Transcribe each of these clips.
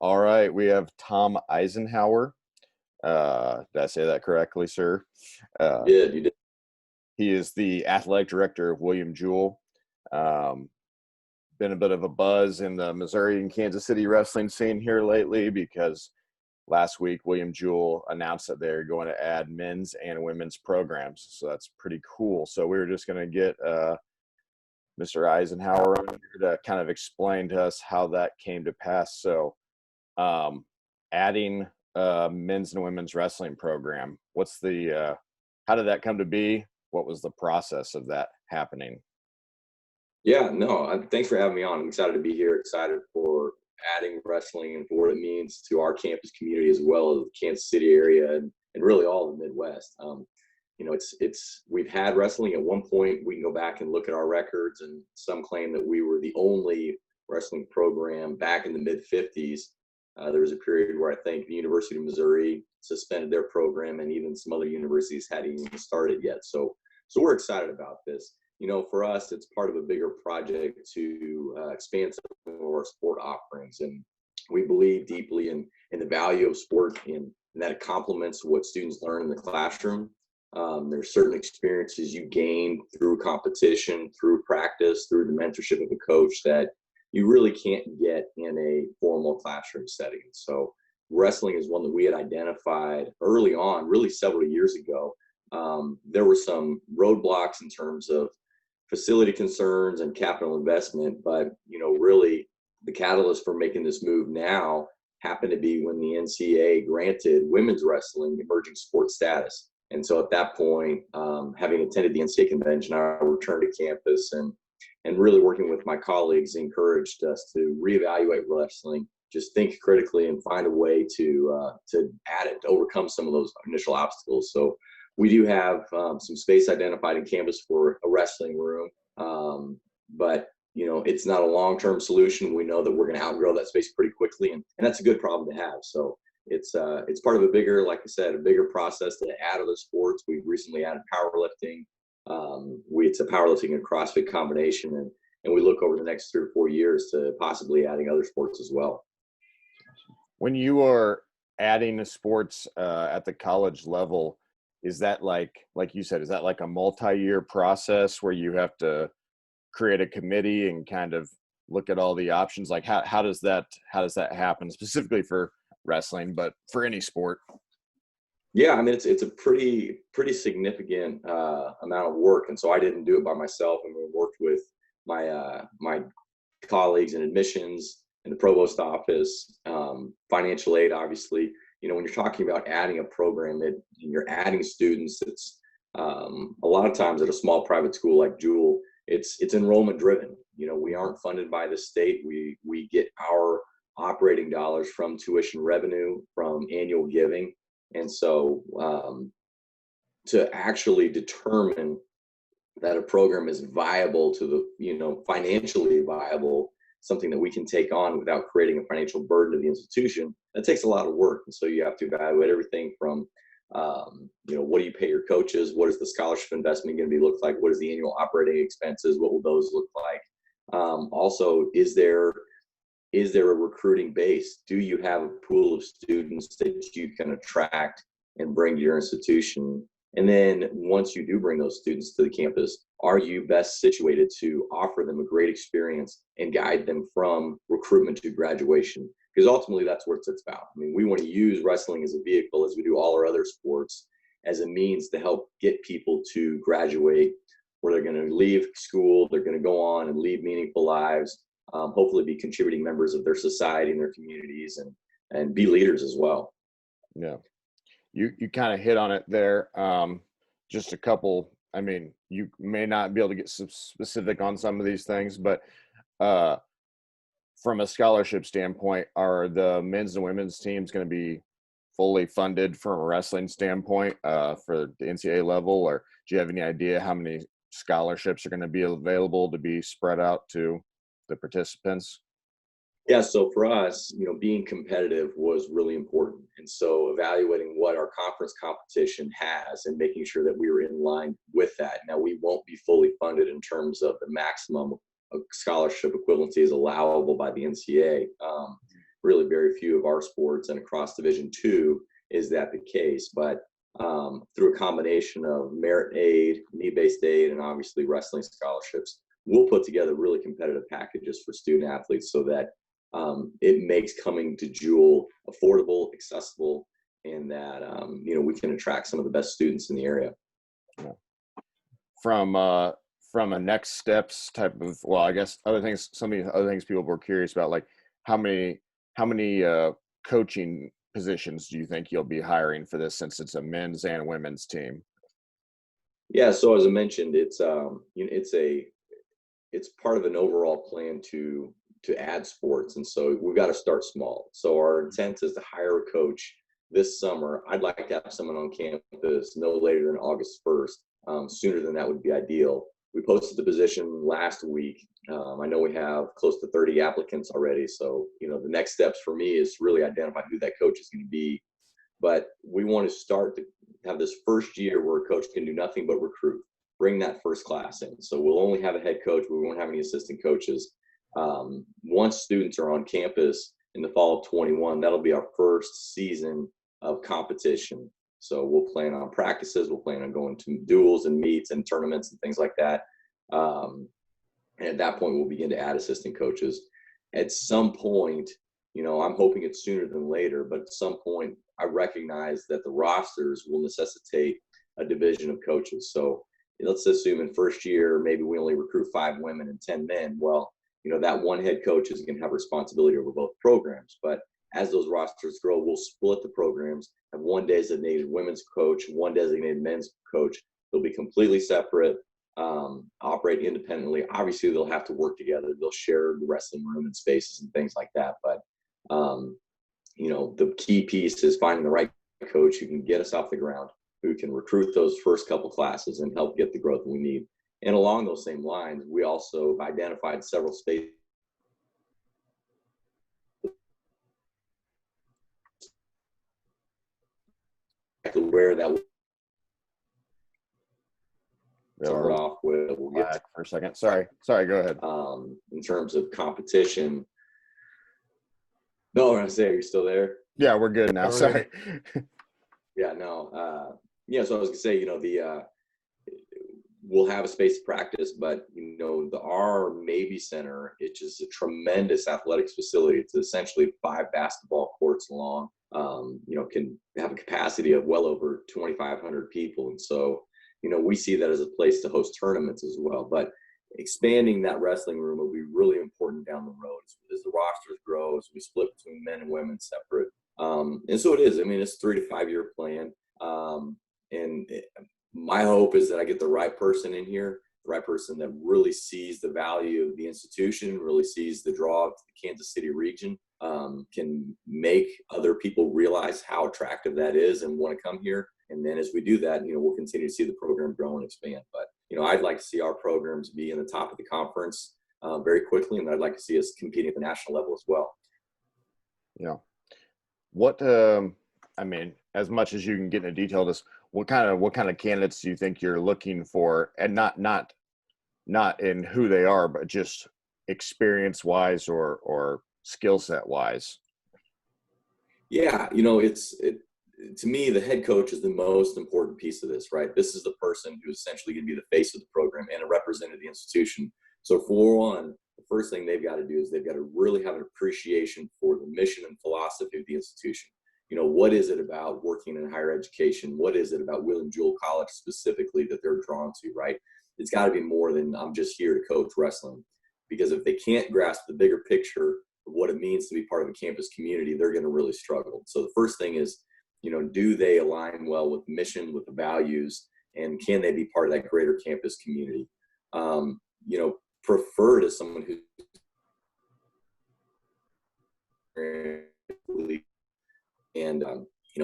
All right, we have Tom Eisenhauer. Did I say that correctly, sir? Uh, You did. he is the athletic director of William Jewell. Um, been a bit of a buzz in the Missouri and Kansas City wrestling scene here lately because last week William Jewell announced that they're going to add men's and women's programs. So that's pretty cool. So we were just going to get Mr. Eisenhauer on here to kind of explain to us how that came to pass. So adding men's and women's wrestling program, what's the how did that come to be? What was the process of that happening? Yeah, no, thanks for having me on. I'm excited to be here, excited for adding wrestling and for what it means to our campus community as well as the Kansas City area and really all of the Midwest. We've had wrestling at one point. We can go back and look at our records, and some claim that we were the only wrestling program back in the mid 50s. There was a period where I think the University of Missouri suspended their program, and even some other universities hadn't even started yet. So we're excited about this. For us, it's part of a bigger project to expand some of our sport offerings. And we believe deeply in the value of sport and that it complements what students learn in the classroom. There's certain experiences you gain through competition, through practice, through the mentorship of a coach that you really can't get in a formal classroom setting. So wrestling is one that we had identified early on, really several years ago. There were some roadblocks in terms of facility concerns and capital investment, but really the catalyst for making this move now happened to be when the NCAA granted women's wrestling emerging sports status. And so at that point, having attended the NCAA convention, I returned to campus and really working with my colleagues encouraged us to reevaluate wrestling, just think critically and find a way to add it, to overcome some of those initial obstacles. So we do have some space identified in campus for a wrestling room, but it's not a long-term solution. We know that we're going to outgrow that space pretty quickly, and that's a good problem to have. So it's part of a bigger, like I said, a bigger process to add other sports. We've recently added powerlifting. It's a powerlifting and CrossFit combination, and we look over the next 3 or 4 years to possibly adding other sports as well. When you are adding the sports at the college level, is that like you said, is that like a multi-year process where you have to create a committee and kind of look at all the options? Like how does that happen specifically for wrestling, but for any sport? Yeah, I mean, it's a pretty significant amount of work. And so I didn't do it by myself. I mean, we worked with my colleagues in admissions, in the provost office, financial aid, obviously. When you're talking about adding a program and you're adding students, it's a lot of times at a small private school like Jewell, it's enrollment driven. We aren't funded by the state. We get our operating dollars from tuition revenue, from annual giving. And so to actually determine that a program is viable to the, financially viable, something that we can take on without creating a financial burden to the institution, that takes a lot of work. And so you have to evaluate everything from, what do you pay your coaches? What is the scholarship investment going to be look like? What is the annual operating expenses? What will those look like? Also, is there a recruiting base? Do you have a pool of students that you can attract and bring to your institution? And then once you do bring those students to the campus, are you best situated to offer them a great experience and guide them from recruitment to graduation? Because ultimately that's what it's about. I mean, we want to use wrestling as a vehicle, as we do all our other sports, as a means to help get people to graduate, where they're going to leave school, they're going to go on and lead meaningful lives, hopefully be contributing members of their society and their communities, and be leaders as well. Yeah. You kind of hit on it there. Just a couple, I mean, you may not be able to get specific on some of these things, but from a scholarship standpoint, are the men's and women's teams going to be fully funded from a wrestling standpoint for the NCAA level? Or do you have any idea how many scholarships are going to be available to be spread out to the participants? Yeah, so for us, being competitive was really important. And so evaluating what our conference competition has and making sure that we were in line with that. Now, we won't be fully funded in terms of the maximum of scholarship equivalency is allowable by the NCAA. really very few of our sports, and across Division II is that the case. But through a combination of merit aid, need-based aid, and obviously wrestling scholarships, we'll put together really competitive packages for student athletes so that it makes coming to Jewell affordable, accessible, and that we can attract some of the best students in the area. From a next steps type of, well, I guess some of the other things people were curious about, like how many coaching positions do you think you'll be hiring for this, since it's a men's and women's team? Yeah, so as I mentioned, it's part of an overall plan to add sports, and so we've got to start small. So our intent is to hire a coach this summer. I'd like to have someone on campus no later than August 1st. Sooner than that would be ideal. We posted the position last week. I know we have close to 30 applicants already. So, the next steps for me is to really identify who that coach is going to be. But we want to start to have this first year where a coach can do nothing but recruit, bring that first class in. So we'll only have a head coach. We won't have any assistant coaches. Once students are on campus in the fall of 21, that'll be our first season of competition. So we'll plan on practices. We'll plan on going to duels and meets and tournaments and things like that. And at that point, we'll begin to add assistant coaches. At some point, I'm hoping it's sooner than later, but at some point, I recognize that the rosters will necessitate a division of coaches. So let's assume in first year, maybe we only recruit 5 women and 10 men. Well, that one head coach is going to have responsibility over both programs. But as those rosters grow, we'll split the programs, have one designated women's coach, one designated men's coach. They'll be completely separate, operate independently. Obviously, they'll have to work together. They'll share the wrestling room and spaces and things like that. But, the key piece is finding the right coach who can get us off the ground, who can recruit those first couple classes and help get the growth we need. And along those same lines, we also identified several spaces where that will start off with. We'll get back for a second. Sorry, go ahead. In terms of competition. No, I say, are you still there? Yeah, we're good now. Sorry. Yeah, no. So I was gonna say, we'll have a space to practice, but our Mabee Center, it's just a tremendous athletics facility. It's essentially 5 basketball courts long. Can have a capacity of well over 2,500 people, and so we see that as a place to host tournaments as well. But expanding that wrestling room will be really important down the road as the rosters grow, as we split between men and women separate. And so it is. It's a 3 to 5 year plan. My hope is that I get the right person in here, the right person that really sees the value of the institution, really sees the draw to the Kansas City region, can make other people realize how attractive that is and want to come here. And then as we do that, we'll continue to see the program grow and expand. But, I'd like to see our programs be in the top of the conference very quickly, and I'd like to see us competing at the national level as well. Yeah. What, as much as you can get into detail, what kind of candidates do you think you're looking for, and not in who they are, but just experience wise or skill set wise? Yeah, to me, the head coach is the most important piece of this, right? This is the person who's essentially going to be the face of the program and a representative of the institution. So for one, the first thing they've got to do is they've got to really have an appreciation for the mission and philosophy of the institution. What is it about working in higher education? What is it about William Jewell College specifically that they're drawn to, right? It's got to be more than I'm just here to coach wrestling. Because if they can't grasp the bigger picture of what it means to be part of a campus community, they're going to really struggle. So the first thing is, do they align well with the mission, with the values, and can they be part of that greater campus community? Prefer to someone who's and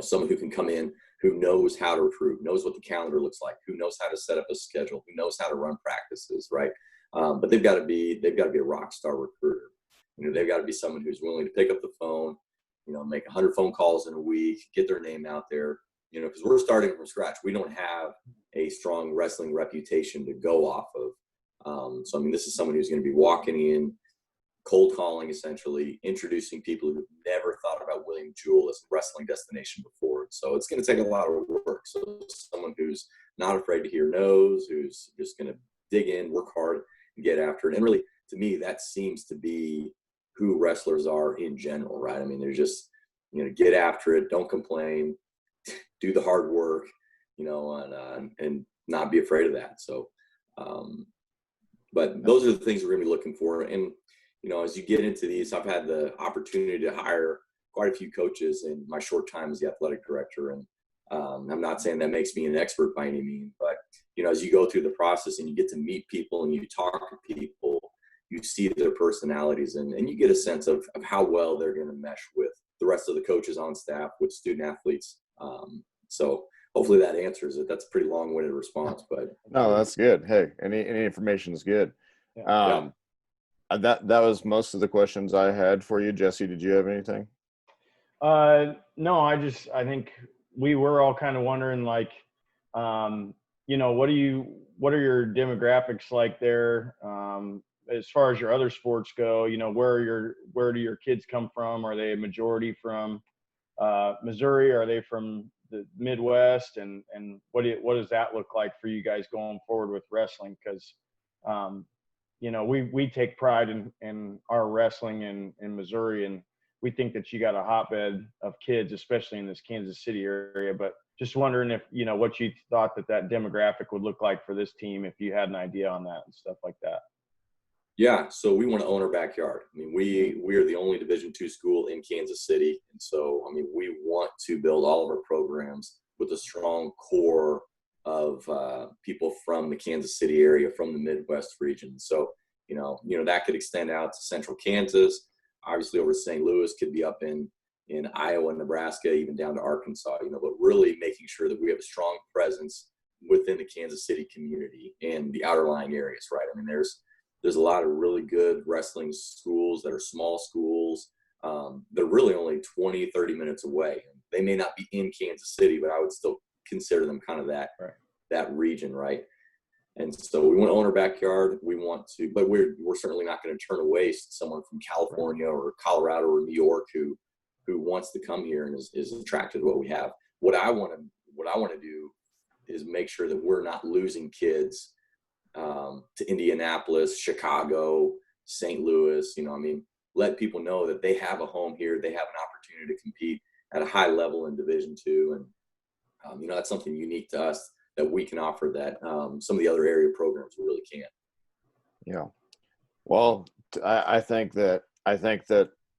someone who can come in, who knows how to recruit, knows what the calendar looks like, who knows how to set up a schedule, who knows how to run practices, right? But they've got to be a rock star recruiter. They've got to be someone who's willing to pick up the phone, make 100 phone calls in a week, get their name out there, because we're starting from scratch. We don't have a strong wrestling reputation to go off of. So this is someone who's going to be walking in, cold calling, essentially introducing people who've never thought about William Jewell as a wrestling destination before. So it's going to take a lot of work. So someone who's not afraid to hear no's, who's just going to dig in, work hard, and get after it. And really, to me, that seems to be who wrestlers are in general, right? I mean, they're just, get after it, don't complain, do the hard work, and not be afraid of that. So, but those are the things we're going to be looking for. And, as you get into these, I've had the opportunity to hire quite a few coaches in my short time as the athletic director. And I'm not saying that makes me an expert by any means, but, as you go through the process and you get to meet people and you talk to people, you see their personalities and you get a sense of how well they're going to mesh with the rest of the coaches on staff, with student athletes. So hopefully that answers it. That's a pretty long-winded response, but no, that's good. Hey, any information is good. Yeah. That was most of the questions I had for you. Jesse, did you have anything? No, I think we were all kind of wondering, like, what are your demographics like there? As far as your other sports go, where do your kids come from? Are they a majority from Missouri? Are they from the Midwest? And what does that look like for you guys going forward with wrestling? Because we take pride in our wrestling in Missouri, and we think that you got a hotbed of kids, especially in this Kansas City area. But just wondering if, what you thought that demographic would look like for this team, if you had an idea on that and stuff like that. Yeah, so we want to own our backyard. I mean, we are the only Division II school in Kansas City, and so we want to build all of our programs with a strong core of people from the Kansas City area, from the Midwest region. So that could extend out to Central Kansas, obviously over to St. Louis, could be up in Iowa, Nebraska, even down to Arkansas. But really making sure that we have a strong presence within the Kansas City community and the outer lying areas, right? I mean, there's a lot of really good wrestling schools that are small schools. They're really only 20, 30 minutes away. They may not be in Kansas City, but I would still consider them kind of that region, right? And so we want to own our backyard. We want to, but we're certainly not going to turn away someone from California or Colorado or New York who wants to come here and is attracted to what we have. What I want to do is make sure that we're not losing kids to Indianapolis, Chicago, St. Louis. Let people know that they have a home here. They have an opportunity to compete at a high level in Division II. And, that's something unique to us that we can offer that some of the other area programs really can't. Yeah. Well, I think that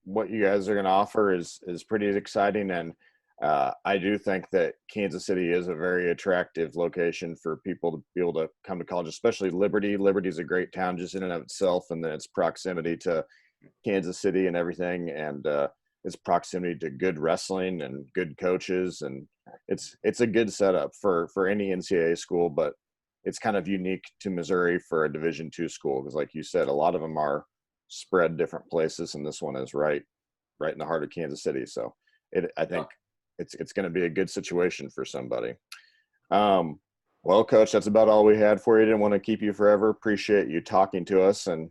what you guys are going to offer is pretty exciting. And I do think that Kansas City is a very attractive location for people to be able to come to college, especially Liberty. Liberty is a great town just in and of itself, and then its proximity to Kansas City and everything, and its proximity to good wrestling and good coaches, and it's a good setup for any NCAA school, but it's kind of unique to Missouri for a Division II school because, like you said, a lot of them are spread different places, and this one is right in the heart of Kansas City. So I think it's going to be a good situation for somebody. Well, Coach, that's about all we had for you. Didn't want to keep you forever. Appreciate you talking to us, and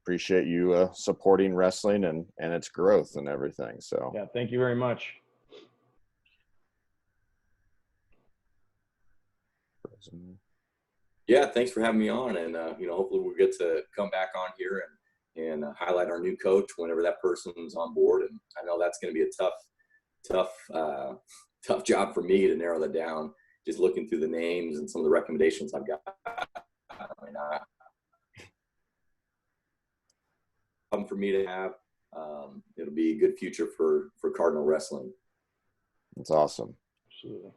appreciate you supporting wrestling and its growth and everything. So yeah, thank you very much. Yeah, thanks for having me on, and hopefully we'll get to come back on here and highlight our new coach whenever that person's on board. And I know that's going to be a tough job for me to narrow that down. Just looking through the names and some of the recommendations I've got. For me to have, it'll be a good future for Cardinal wrestling. That's awesome. Absolutely.